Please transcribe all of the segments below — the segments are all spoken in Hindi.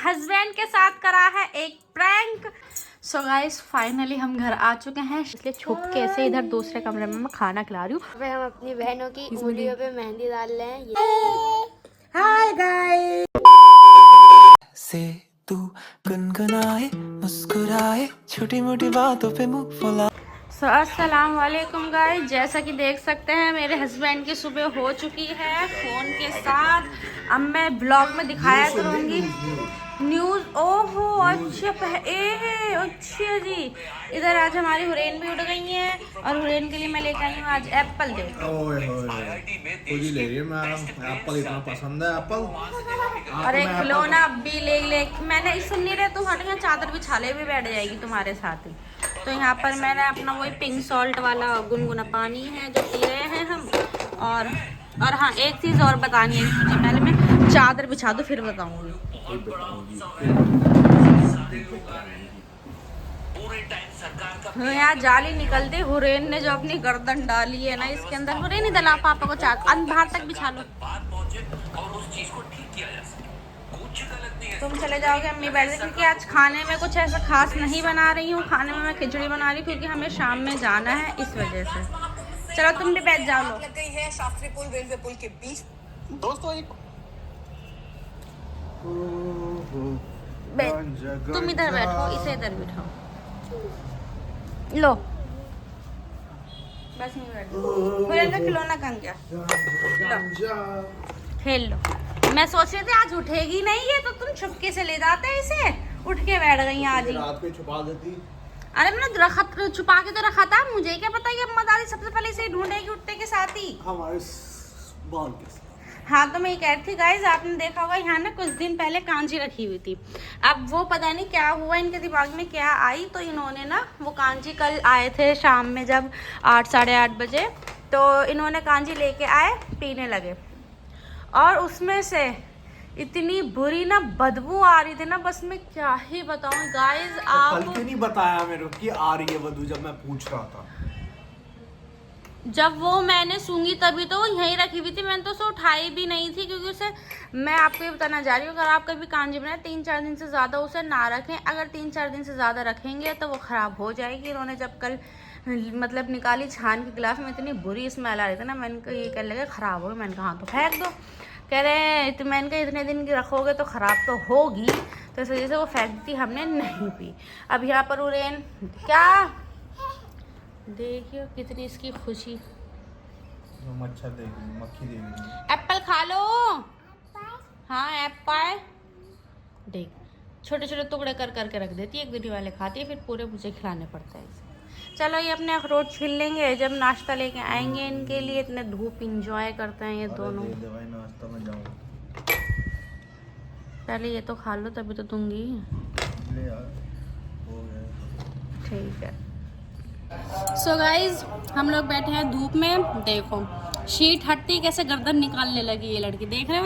हस्बैंड के साथ करा है एक प्रैंक। सो गाइस फाइनली हम घर आ चुके हैं, इसलिए छुपके से इधर दूसरे कमरे में मैं खाना खिला रही हूँ। हम अपनी बहनों की उंगलियों पे मेहंदी डाल रहे हैं। Hi guys. से तू गुनगुनाए मुस्कुराए छोटी मोटी बातों पे मुंह फुला। अस्सलाम वालेकुम गाइस, जैसा कि देख सकते हैं मेरे हस्बैंड की सुबह हो चुकी है फ़ोन के साथ। अब मैं ब्लॉग में दिखाया करूँगी न्यूज़। ओहो अच्छा जी। इधर आज हमारी हुरैन भी उठ गई है और हुरैन के लिए मैं लेकर आई हूँ आज एप्पल। देखो खुद ही ले रही है। मैं एप्पल इतना पसंद है एप्पल। और एक खिलौना भी ले मैंने सुन नहीं रहे, तुम्हारे यहाँ चादर बिछा ले भी बैठ जाएगी तुम्हारे साथ ही। तो यहाँ पर मैंने अपना वही पिंक सॉल्ट वाला गुनगुना पानी है जो पी रहे हैं हम। और हाँ, एक चीज़ और बतानी है मुझे, पहले मैं चादर बिछा दूँ फिर बताऊँगी। यहाँ जाली निकलती, हुरैन ने जो अपनी गर्दन डाली है ना इसके अंदर। हुरैन नहीं दला पापा को चादर बाहर तक बिछा लो। तुम चले जाओगे, अम्मी बैठ गई, क्योंकि आज खाने में कुछ ऐसा खास नहीं बना रही हूँ। खाने में मैं खिचड़ी बना रही हूँ क्योंकि हमें शाम में जाना है, इस वजह से। चलो तुम भी बैठ जाओ। लो लग गई है शास्त्री पुल रेलवे पुल के बीच। दोस्तों एक तुम इधर बैठो, इसे इधर बिठाओ। लो बस नहीं बैठो। खिलौना कहाँ गया? खेल लो। मैं सोच रही थी आज उठेगी नहीं है, तो तुम छुपके से ले जाते इसे। उठ के बैठ गई आज ही। रात को छुपा देती। अरे मैंने छुपा के तो रखा था, मुझे क्या पता ये अम्मा दादी सबसे पहले इसे ढूंढेगी उठते के साथ ही। हमारे बाल के साथ। हाँ, तो मैं ये कह रही थी गाइज, आपने देखा होगा यहाँ ना कुछ दिन पहले कांजी रखी हुई थी। अब वो पता नहीं क्या हुआ, इनके दिमाग में क्या आई, तो इन्होंने ना वो कांजी कल आए थे शाम में जब 8 साढ़े 8 बजे, तो इन्होंने कांजी लेके आए, पीने लगे और उसमें से इतनी बुरी ना बदबू आ रही थी ना, बस मैं क्या ही बताऊं गाइज। आप कल क्यों नहीं बताया मेरे को कि आ रही है बदबू, जब मैं पूछ रहा था? जब वो मैंने सूंघी तभी तो वो यहीं रखी हुई थी, मैंने तो उसे उठाई भी नहीं थी, क्योंकि उसे मैं आपको ये बताना जा रही हूँ, अगर आप कभी कांजी बनाए 3-4 दिन से ज़्यादा उसे ना रखें। अगर 3-4 दिन से ज़्यादा रखेंगे तो वो ख़राब हो जाएगी। इन्होंने जब कल मतलब निकाली छान के गिलास में, इतनी बुरी स्मेल आ रही थी ना, मैंने कहा ये कहने लगे ख़राब हो गई। मैंने कहा हाँ तो फेंक दो। कह रहे हैं तो मैंने कहा इतने दिन की रखोगे तो ख़राब तो होगी, तो इस वजह से वो फेंक दी, हमने नहीं पी। अब यहाँ पर हुरैन क्या देखियो कितनी इसकी खुशी। मच्छर देगी, मक्खी देगी। एप्पल खा लो। हाँ एप्पल देख, छोटे छोटे टुकड़े कर करके रख देती है, एक दिन वाले खाती है, फिर पूरे मुझे खिलाने पड़ता है इसे। चलो ये अपने अखरोट छील लेंगे जब नाश्ता लेके आएंगे इनके लिए। इतने धूप इंजॉय करते हैं ये दोनों। नाश्ता में जाऊँ पहले ये तो खा लो तभी तो दूंगी। ले यार, हो गया। ठीक है। सो गाइज हम लोग बैठे हैं धूप में। देखो शीट हटती कैसे गर्दन निकालने लगी ये लड़की, देख रहे हो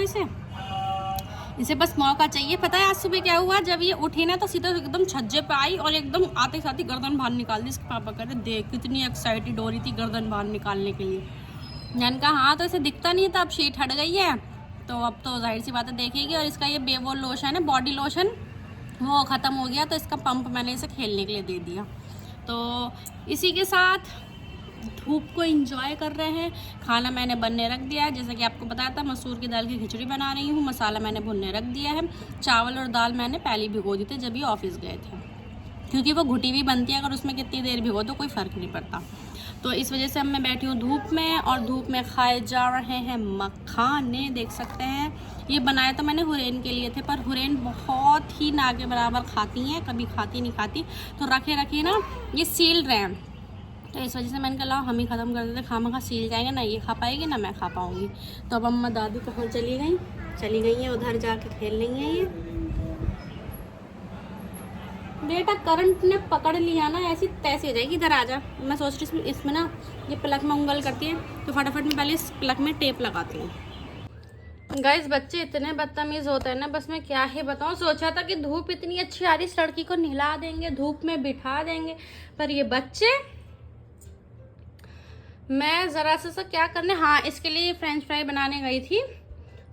इसे बस मौका चाहिए। पता है आज सुबह क्या हुआ, जब ये उठी ना तो सीधा एकदम छज्जे पे आई और एकदम आते साथ ही गर्दन बाहर निकाल दी। इसके पापा कह रहे देख कितनी एक्साइटेड हो रही थी गर्दन बाहर निकालने के लिए। मैंने कहा हाँ, तो इसे दिखता नहीं था, अब शीट हट गई है तो अब तो जाहिर सी बात है देखेगी। और इसका ये बेबो लोशन है, बॉडी लोशन, वो ख़त्म हो गया तो इसका पंप मैंने इसे खेलने के लिए दे दिया। तो इसी के साथ धूप को एंजॉय कर रहे हैं। खाना मैंने बनने रख दिया है, जैसा कि आपको बताया था मसूर की दाल की खिचड़ी बना रही हूँ। मसाला मैंने भुनने रख दिया है। चावल और दाल मैंने पहले भिगो दी थी जब ये ऑफिस गए थे, क्योंकि वो घुटी हुई बनती है, अगर उसमें कितनी देर भिगो तो कोई फ़र्क नहीं पड़ता। तो इस वजह से अब मैं बैठी हूँ धूप में, और धूप में खाए जा रहे हैं मखाने। देख सकते हैं ये बनाया तो मैंने हुरैन के लिए थे, पर हुरैन बहुत ही ना के बराबर खाती हैं, कभी खाती नहीं खाती, तो रखे रखे ना ये सील रहे हैं। तो इस वजह से मैंने कहा हम ही ख़त्म कर देते, खामा सील जाएंगे, ना ये खा पाएगी ना मैं खा पाऊँगी। तो अब अम्मा दादी कहाँ चली गई हैं, उधर जाके खेल रही हैं। ये बेटा करंट ने पकड़ लिया ना, ऐसी तैसी हो जाएगी। इधर आ जा। मैं सोच रही हूँ इसमें ना ये प्लग में उंगल करती है, तो फटाफट में पहले इस प्लग में टेप लगाती हूँ। गाइस बच्चे इतने बदतमीज़ होते हैं ना, बस मैं क्या ही बताऊँ। सोचा था कि धूप इतनी अच्छी आ रही, इस लड़की को नहला देंगे, धूप में बिठा देंगे, पर ये बच्चे। मैं ज़रा सा क्या करने, हाँ इसके लिए फ्रेंच फ्राई बनाने गई थी,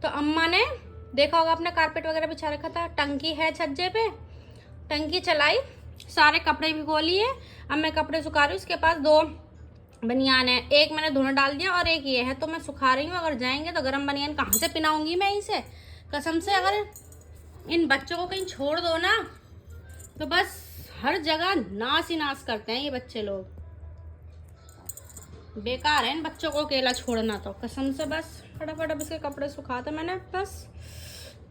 तो अम्मा ने देखा होगा आपने, कारपेट वगैरह बिछा रखा था, टंकी है छज्जे पे, टंकी चलाई, सारे कपड़े भिगो लिए। अब मैं कपड़े सुखा रही हूँ। उसके पास 2 बनियान है, एक मैंने धोने डाल दिया और एक ये है, तो मैं सुखा रही हूँ। अगर जाएंगे तो गर्म बनियान कहाँ से पिनाऊंगी मैं इसे, कसम से। अगर इन बच्चों को कहीं छोड़ दो ना तो बस हर जगह नाश ही नाश करते हैं ये बच्चे लोग। बेकार है इन बच्चों को अकेला छोड़ना, तो कसम से। बस फटाफट अब इसके कपड़े सुखाते मैंने, बस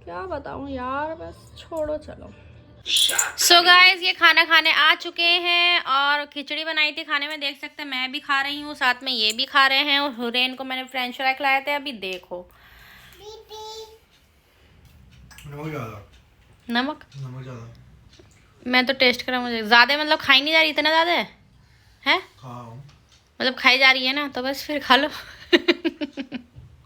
क्या बताऊँ यार, बस छोड़ो चलो। सो गाइज ये खाना खाने आ चुके हैं और खिचड़ी बनाई थी खाने में, देख सकते हैं मैं भी खा रही हूँ, साथ में ये भी खा रहे हैं। और हुरैन को मैंने फ्रेंच फ्राई खिलाए थे। अभी देखो नमक ज्यादा, मैं तो टेस्ट करा, मुझे ज्यादा मतलब खाई नहीं जा रही, इतना ज्यादा है मतलब खाई जा रही है ना, तो बस फिर खा लो।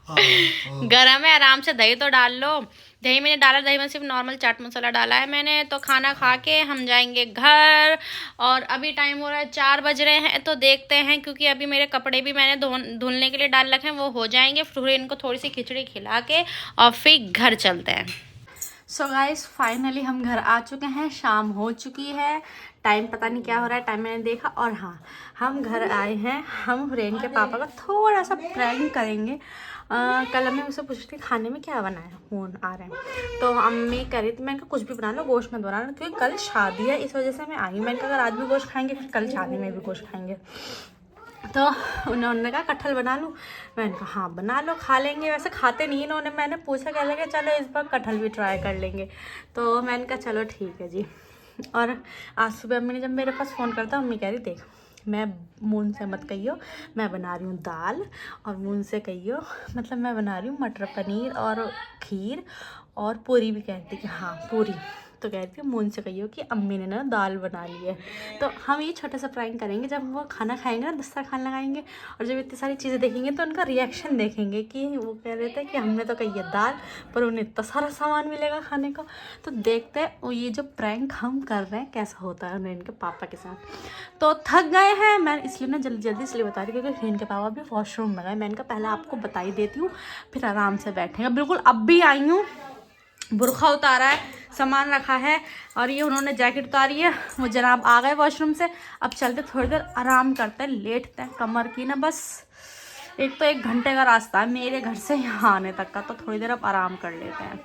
गरम है, आराम से दही तो डाल लो। दही मैंने डाला, दही में सिर्फ नॉर्मल चाट मसाला डाला है मैंने। तो खाना खा के हम जाएंगे घर, और अभी टाइम हो रहा है 4 बज रहे हैं। तो देखते हैं, क्योंकि अभी मेरे कपड़े भी मैंने धुलने के लिए डाल रखे हैं, वो हो जाएंगे। फिर इनको थोड़ी सी खिचड़ी खिला के और फिर घर चलते हैं। सो गाइस फाइनली हम घर आ चुके हैं, शाम हो चुकी है। टाइम पता नहीं क्या हो रहा है, टाइम मैंने देखा। और हाँ, हम घर आए हैं। हम हुरैन के पापा का थोड़ा सा प्रैंक करेंगे। कल मैं उससे पूछ रही थी खाने में क्या बनाया, फोन आ रहे हैं तो अम्मी कह रही थी, मैंने कहा कुछ भी बना लो, गोश्त मत बनाना, क्योंकि कल शादी है, इस वजह से मैं आई। मैंने कहा अगर आज भी गोश्त खाएंगे फिर कल शादी में भी गोश्त खाएंगे। तो उन्होंने कहा कटहल बना लूँ। मैंने कहा हाँ बना लो, खा लेंगे। वैसे खाते नहीं इन्होंने, मैंने पूछा क्या लगे, चलो इस बार कटहल भी ट्राई कर लेंगे। तो मैंने कहा चलो ठीक है जी। और आज सुबह अम्मी ने जब मेरे पास फ़ोन करता, अम्मी कह रही देख, मैं मून से मत कहियो, मैं बना रही हूँ दाल, और मून से कहियो मतलब मैं बना रही हूँ मटर पनीर और खीर, और पूरी भी कहती कि हाँ पूरी। तो कह रही थी मून से कहियो कि अम्मी ने ना दाल बना ली है। तो हम ये छोटा सा प्रैंक करेंगे, जब वो खाना खाएंगे ना, दस्तरखान लगाएंगे, और जब इतनी सारी चीज़ें देखेंगे तो उनका रिएक्शन देखेंगे कि वो कह रहे थे कि हमने तो कही है दाल, पर उन्हें इतना सारा सामान मिलेगा खाने का। तो देखते हैं ये जो प्रैंक हम कर रहे हैं कैसा होता है उन्हें इनके पापा के साथ। तो थक गए हैं, मैं इसलिए ना जल्दी जल्दी इसलिए बता रही हूँ क्योंकि इनके पापा भी वॉशरूम में गए। मैंने कहा पहले आपको बता ही देती हूँ, फिर आराम से बैठेंगे। बिल्कुल अब भी आई हूँ, बुरखा उतारा है, सामान रखा है, और ये उन्होंने जैकेट उतारी है। वो जनाब आ गए वॉशरूम से। अब चलते थोड़ी देर आराम करते हैं, लेटते हैं। कमर की ना बस एक तो 1 घंटे का रास्ता है मेरे घर से यहाँ आने तक का, तो थोड़ी देर अब आराम कर लेते हैं।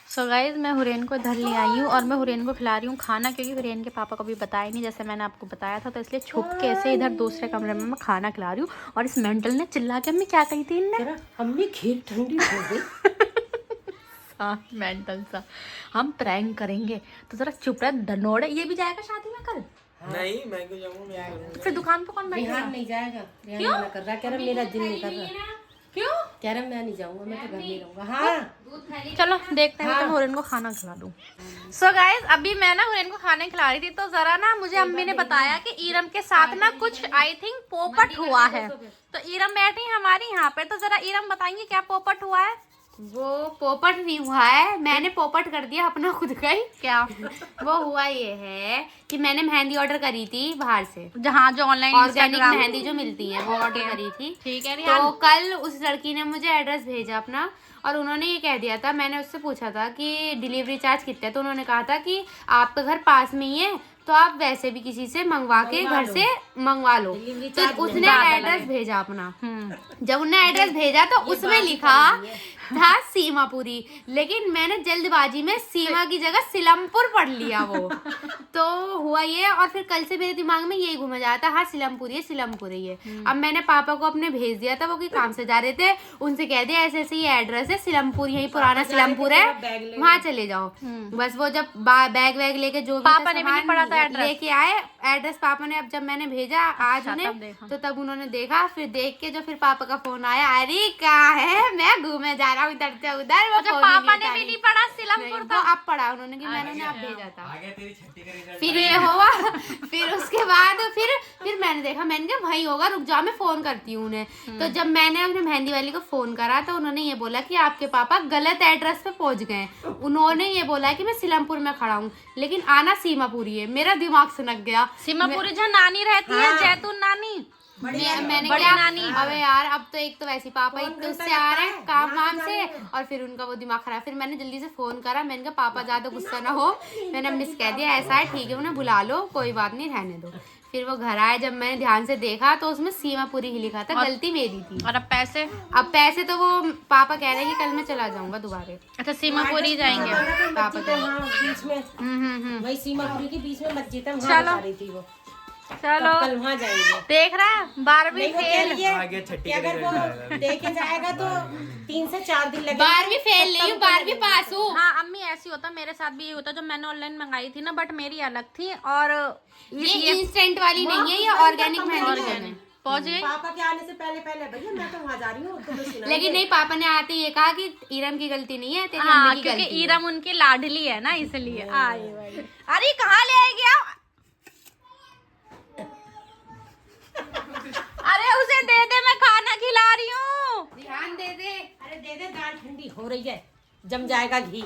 सो गाइज़ मैं हुरैन को इधर ले आई हूँ, और मैं हुरैन को खिला रही हूँ खाना, क्योंकि हुरैन के पापा को भी बताया नहीं, जैसे मैंने आपको बताया था। तो इसलिए छुप के ऐसे इधर दूसरे कमरे में मैं खाना खिला रही हूँ। और इस मेंटल ने चिल्ला के, अम्मी क्या कही थी इनने, अम्मी खीर ठंडी हो गई। हाँ मेंटल सा। हम प्रैंक करेंगे तो जरा चुप रह धनोड़े। ये भी जाएगा शादी में कल? नहीं मैं क्यों जाऊंगा, फिर दुकान पे कौन बैठेगा? बिहार नहीं जाएगा, बिहार क्यों? मना कर रहा, कह रहा मेरा दिल नहीं कर रहा। क्यों? कह रहा मैं नहीं जाऊंगा, मैं तो घर नहीं रहूंगा। हाँ चलो देखते हैं, मैं हुरैन को खाना खिला दूँ। सो गाइज अभी मैं ना हुरैन को खाना खिला रही थी, तो जरा ना मुझे अम्मी ने बताया कि ईरम के साथ ना कुछ आई थिंक पोपट हुआ है। तो ईरम बैठी हमारी यहाँ पे, तो जरा ईरम बताएंगे क्या पोपट हुआ है। वो पोपट नहीं हुआ है, मैंने पोपट कर दिया अपना खुद का ही। क्या वो हुआ ये है कि मैंने मेहंदी ऑर्डर करी थी बाहर से, जहाँ जो ऑनलाइन ऑर्गेनिक मेहंदी जो मिलती है वो ऑर्डर करी थी। ठीक है। तो कल उस लड़की ने मुझे एड्रेस भेजा अपना, और उन्होंने ये कह दिया था, मैंने उससे पूछा था कि डिलीवरी चार्ज कितना है, तो उन्होंने कहा था कि आपका घर पास में ही है, तो आप वैसे भी किसी से मंगवा के घर से मंगवा लो। तो उसने एड्रेस भेजा अपना। जब उन्हें एड्रेस भेजा तो उसमें लिखा था सीमापुरी, लेकिन मैंने जल्दबाजी में सीमा की जगह सिलमपुर पढ़ लिया वो। तो हुआ ये, और फिर कल से मेरे दिमाग में यही घूमा जा रहा था, हाँ सिलमपुरी है सिलमपुरी है। अब मैंने पापा को अपने भेज दिया था, वो कोई काम से जा रहे थे, उनसे कह दिया ऐसे ऐसे ये एड्रेस है सिलमपुर, यही पुराना सिलमपुर है, वहाँ चले जाओ। बस वो जब बैग वैग लेके जो पापा ने भी नहीं पढ़ा था एड्रेस, लेके आए एड्रेस पापा ने। अब जब मैंने भेजा आज उन्हें, तो तब उन्होंने देखा, फिर देख के जो फिर पापा का फोन आया, अरे कहाँ है, मैं घूमे जा रहा हूँ इधर से उधर। वो पापा ने भी नहीं पढ़ा सिलमपुर, तो अब पढ़ा उन्होंने कि मैंने उन्हें अब भेजा था। फिर ये हुआ, फिर उसके बाद फिर मैंने देखा, मैंने कहा वही होगा, रुक जाओ मैं फोन करती हूँ उन्हें। तो जब मैंने अपने मेहंदी वाली को फोन करा, तो उन्होंने ये बोला कि आपके पापा गलत एड्रेस पे पहुंच गए। उन्होंने ये बोला कि मैं सिलमपुर में खड़ा हूँ, लेकिन आना सीमापुरी है। मेरा दिमाग सनक गया। सीमापुरी जहाँ नानी रहती है, जैतून नानी, मैंने बड़ी क्या नानी। अबे यार अब तो एक तो वैसे पापा इतने उससे आ रहे हैं काम वाम से और फिर उनका वो दिमाग खराब। फिर मैंने जल्दी से फोन करा, मैंने कहा पापा ज्यादा गुस्सा ना हो, मैंने मिस कह दिया ऐसा है, ठीक है उन्हें बुला लो, कोई बात नहीं, रहने दो। फिर वो घर आए, जब मैंने ध्यान से देखा तो उसमें सीमा पूरी ही लिखा था, गलती मेरी थी। और अब पैसे? अब पैसे तो वो पापा कह रहे हैं कि कल मैं चला जाऊंगा दोबारा। अच्छा सीमापुरी जाएंगे। पापा तो हाँ बीच में वही सीमापुरी के बीच में मस्जिद है, वहाँ चलो। बता रही थी वो। चलो कल वहाँ जाएंगे। देख रहा है 12वीं फेल। आगे छठी कि अगर वो देके जाएगा तो 3 से 4 दिन लगेगा। 12वीं फेल नहीं हूँ, 12वीं पास हूँ। हाँ अम्मी ऐसी होता, मेरे साथ भी ये होता। जब मैंने ऑनलाइन मंगाई थी ना, बट मेरी अलग थी और ये इंस्टेंट वाली नहीं है, ये ऑर्गेनिक मेहंदी है। पहुंच गई। पापा के आने से पहले भैया मैं तो वहाँ जा रही हूँ, तुम्हें सुना। लेकिन नहीं, पापा ने आते ही ये कहा कि ईरम की गलती नहीं है, तेरी हाँ अम्मी की क्योंकि गलती है। ईरम उनकी लाडली है ना, इसलिए आए भाई। अरे कहाँ ले आएगी आप? अरे उसे दे दे, मैं खाना खिला रही हूँ। ध्यान दे दे। अरे दे दे, दाल ठंडी हो रही है, जम जाएगा घी।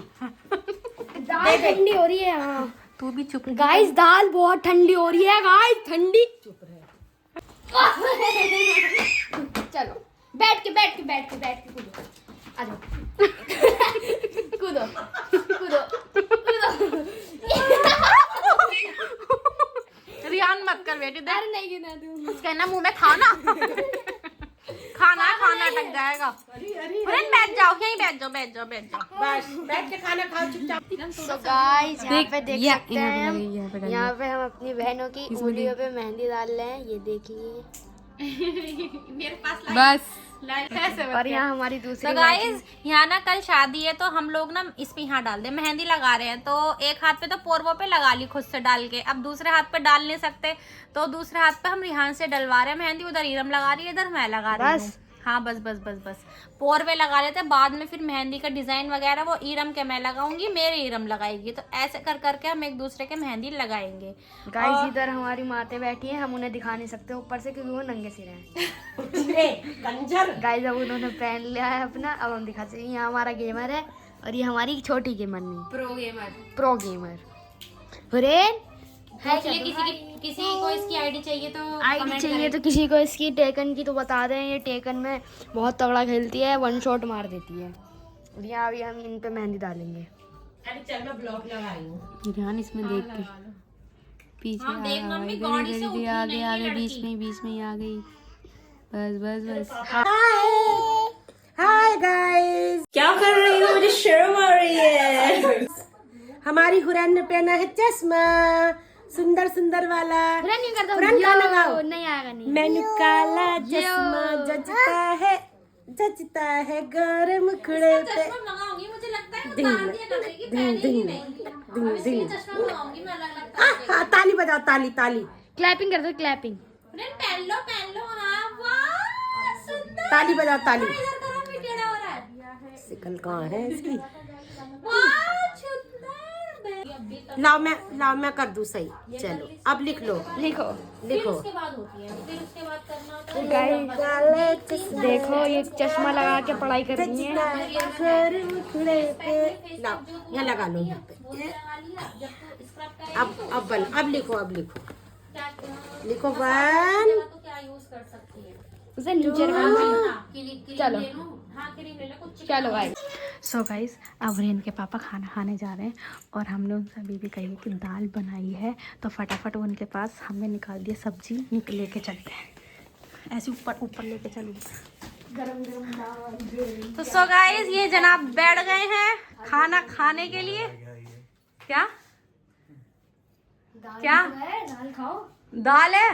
दाल ठंडी हो रही है। हाँ तू भी चुप। गाइस, दाल बहुत ठंडी हो रही है गाइस, ठंडी। चुप रहे। चलो बैठ के कूदो, आ जाओ। कूदो कूदो कूदो। रियान मत कर बेटी, दे। अरे नहीं गिना दूँ। कहना मुंह में खाना खाना अटक जाएगा। फ्रेंड बैठ जाओ, यहीं बैठ जाओ। बस बैठ के खाना खाओ चुपचाप। तो गाइस यहाँ पे देख सकते हैं हम, यहाँ पे हम अपनी बहनों की उंगलियों पे मेहंदी डाल रहे हैं, ये देखिए। बस। और यहाँ हमारी दूसरी तो गाइस यहाँ ना कल शादी है, तो हम लोग ना इस पे यहाँ डाल दे, मेहंदी लगा रहे हैं। तो एक हाथ पे तो पोरवो पे लगा ली खुद से डाल के, अब दूसरे हाथ पे डाल नहीं सकते, तो दूसरे हाथ पे हम रिहान से डलवा रहे हैं मेहंदी। उधर ईरम लगा रही है, इधर मैं लगा रही हूँ। हाँ बस पोरवे लगा लेते हैं, बाद में फिर मेहंदी का डिजाइन वगैरह वो ईरम के मैं लगाऊंगी, मेरे ईरम लगाएगी। तो ऐसे कर करके हम एक दूसरे के मेहंदी लगाएंगे। गाइस इधर हमारी माते बैठी हैं, हम उन्हें दिखा नहीं सकते ऊपर से क्योंकि वो नंगे सिर हैं। कंजर। गाइस अब उन्होंने पहन लिया है अपना, अब हम दिखाते हैं। यहाँ हमारा गेमर है और ये हमारी छोटी गेमर नहीं, प्रो गेमर हुरैन है। किसी को इसकी आईडी चाहिए तो आईडी चाहिए तो किसी को इसकी टेकन की तो बता दें। ये टेकन में बहुत तगड़ा खेलती है, 1 शॉट मार देती है। और यहाँ अभी हम इन पे मेहंदी डालेंगे। अरे चल मैं ब्लॉक लगा रही हूँ। रिहान इसमें देख के पीछे हाँ, देख मम्मी, गाड़ी से उठी आगे नहीं है आगे लड़की। बीच में ही आ गई। बस हाय गाइस, क्या कर रही हो? मुझे शर्म आ रही है। हमारी हुरैन ने पहना है चश्मा, सुंदर वाला। नहीं करता हुरैन का लगाओ। नहीं आएगा नहीं। मैंने काला चश्मा जचता है गोरे मुखड़े पे। मंगाऊंगी, मुझे लगता है दिन उतार दिया करेगी, पहनेगी नहीं। अब इसके लिए चश्मा मंगाऊंगी मैं अलग हाँ, ताली बजाओ, ताली। क्लैपिंग कर दो, क्लैपिंग। पहन लो। हाँ वाह सुंदर। ताली बजाओ, ताली। इधर करो, भी टेढ़ा हो रहा है। शिकल कहाँ है इसकी? वाह सुंदर। लाओ मैं कर दूं सही। चलो अब लिख लो। लिखो उसके बाद होती है, फिर उसके बाद करना होता है। गाइस देखो ये चश्मा लगा के पढ़ाई कर रही है। गोरे मुखड़े पे लाओ, यहाँ लगा लो यहाँ पे। अब लिखो 1 तो क्या यूज कर सकती है? उसे नीचे रखो। चलो हाँ क्रीम ले लो कुछ। चलो गाइस। सो गाइस अब रिहान के पापा खाना खाने जा रहे हैं और हमने उनसे अभी भी कही कि दाल बनाई है, तो फटाफट उनके पास हमने निकाल दिया सब्जी, लेके चलते हैं। ऐसे ऊपर लेके चलो। गरम दाल। तो सो गाइस ये जनाब बैठ गए हैं खाना खाने के लिए। क्या दाल खाओ। दाल है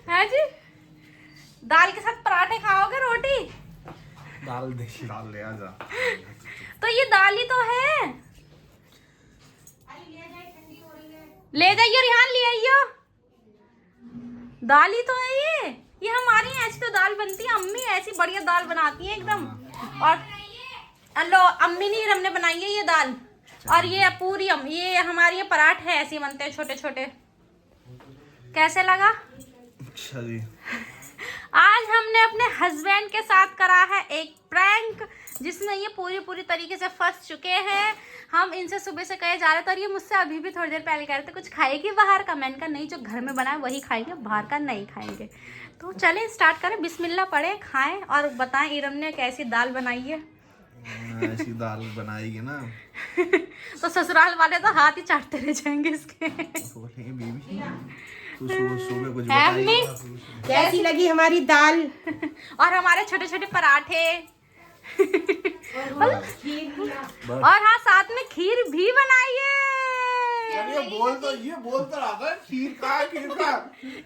है जी। दाल के साथ पराठे खाओगे, रोटी? डाल ले आजा। तो ये दाल ही तो है। ले जाइयो रिहान, ले आइयो। दाल ही तो है ये हमारी ऐसी तो दाल बनती है। अम्मी ऐसी बढ़िया दाल बनाती है एकदम। और लो अम्मी नहीं, हमने बनाई है ये दाल। और ये पूरी ये हमारी ये पराठे ऐसे बनते हैं, छोटे छोटे। कैसे लगा? अच्छा जी। आज हमने अपने हस्बैंड के साथ करा है एक प्रैंक, जिसमें ये पूरी तरीके से फंस चुके हैं। हम इनसे सुबह से कहे जा रहे थे और ये मुझसे अभी भी थोड़ी देर पहले कह रहे थे कुछ खाएगी बाहर का। मैंने कहा नहीं, जो घर में बनाए वही खाएंगे, बाहर का नहीं खाएंगे। तो चलें स्टार्ट करें, बिस्मिल्लाह पढ़े, खाएं और बताएं इरम ने कैसी दाल बनाई है। ऐसी दाल बनाएगी ना तो ससुराल वाले तो हाथ ही चाटते रह जाएंगे इसके। बोलेंगे बीबी तू सुबह कुछ है अम्मी? बताई। कैसी लगी हमारी दाल? और हमारे छोटे छोटे पराठे और हाँ साथ में खीर भी बनाई है। ये बोल तो रहा था खीर का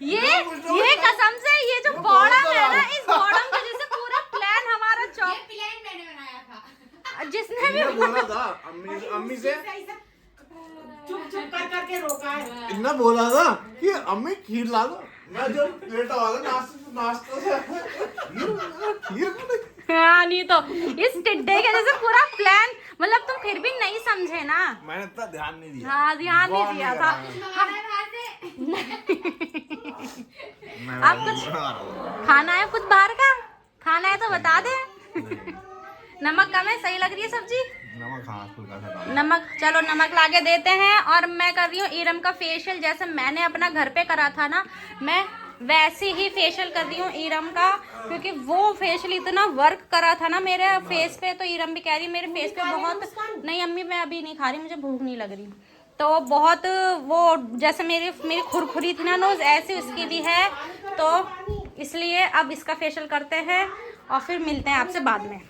ये कसम से ये जो बॉडम है ना, इस बॉडम की वजह से पूरा प्लान हमारा चौक प्लान मैंने बनाया था। जिसने भी बोला था अम्मी से चुप करके रोका है। इतना बोला था कि अम्मी खीर ला दो। मैं जब लेट आवा नाश्ता से खीर हाँ नहीं तो इस टिड्डे के जैसे पूरा प्लान, मतलब तुम फिर भी नहीं समझे ना। मैंने इतना ध्यान नहीं दिया। हाँ ध्यान नहीं दिया था। अब कुछ खाना है, कुछ बाहर का खाना है तो बता दे। नमक कम है, सही लग रही है सब्जी? नमक हाँ सा नमक, चलो नमक लाके देते हैं। और मैं कर रही हूँ इरम का फेशियल, जैसे मैंने अपना घर पे करा था ना, मैं वैसे ही फेशियल कर रही हूँ इरम का, क्योंकि वो फेशियल इतना वर्क करा था ना मेरे फेस पे। तो इरम भी कह रही है मेरे फेस पे बहुत, नहीं अम्मी मैं अभी नहीं खा रही, मुझे भूख नहीं लग रही। तो बहुत वो जैसे मेरी खुरखुरी थी ना नोज, ऐसी उसकी भी है। तो इसलिए अब इसका फेशियल करते हैं और फिर मिलते हैं आपसे बाद में।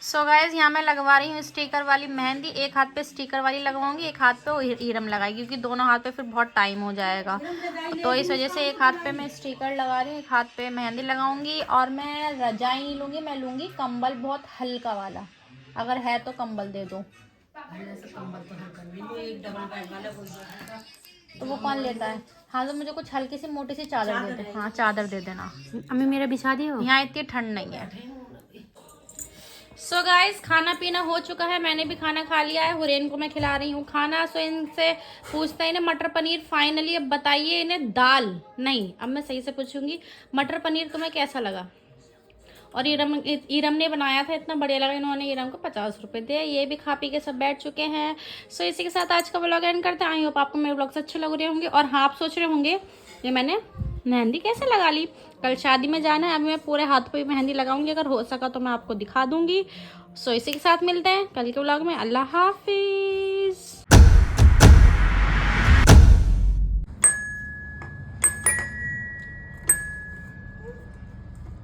सो गाइज यहाँ मैं लगवा रही हूँ स्टिकर वाली मेहंदी। एक हाथ पे स्टिकर वाली लगवाऊंगी, एक हाथ पे इरम लगाएगी, क्योंकि दोनों हाथ पे फिर बहुत टाइम हो जाएगा। तो इस वजह से एक हाथ पे मैं स्टिकर लगा रही हूँ, एक हाथ पे मेहंदी लगाऊंगी। और मैं रजाई नहीं लूँगी, मैं लूँगी कंबल बहुत हल्का वाला। अगर है तो कंबल दे दो। तो वो कौन लेता है? हाँ तो मुझे कुछ हल्की सी मोटी सी चादर दे दे। हाँ चादर दे देना। अम्मी मेरा बिछा दियो। यहाँ इतनी ठंड नहीं है। सो गाइस खाना पीना हो चुका है, मैंने भी खाना खा लिया है। हुरैन को मैं खिला रही हूँ खाना। सो इनसे पूछते हैं इन्हें मटर पनीर फाइनली, अब बताइए इन्हें दाल नहीं, अब मैं सही से पूछूंगी मटर पनीर तुम्हें कैसा लगा। और इरम ने बनाया था, इतना बढ़िया लगा। इन्होंने इरम को 50 रुपये दिए। ये भी खा पी के सब बैठ चुके हैं। सो इसी के साथ आज का व्लॉग एंड करते हैं। आई होप आपको मेरे व्लॉग्स अच्छे लग रहे होंगे। और हाँ आप सोच रहे होंगे ये मैंने मेहंदी कैसे लगा ली, कल शादी में जाना है, अभी मैं पूरे हाथ पे मेहंदी लगाऊंगी। अगर हो सका तो मैं आपको दिखा दूंगी। सो इसी के साथ मिलते हैं कल के व्लॉग में। अल्लाह हाफिज।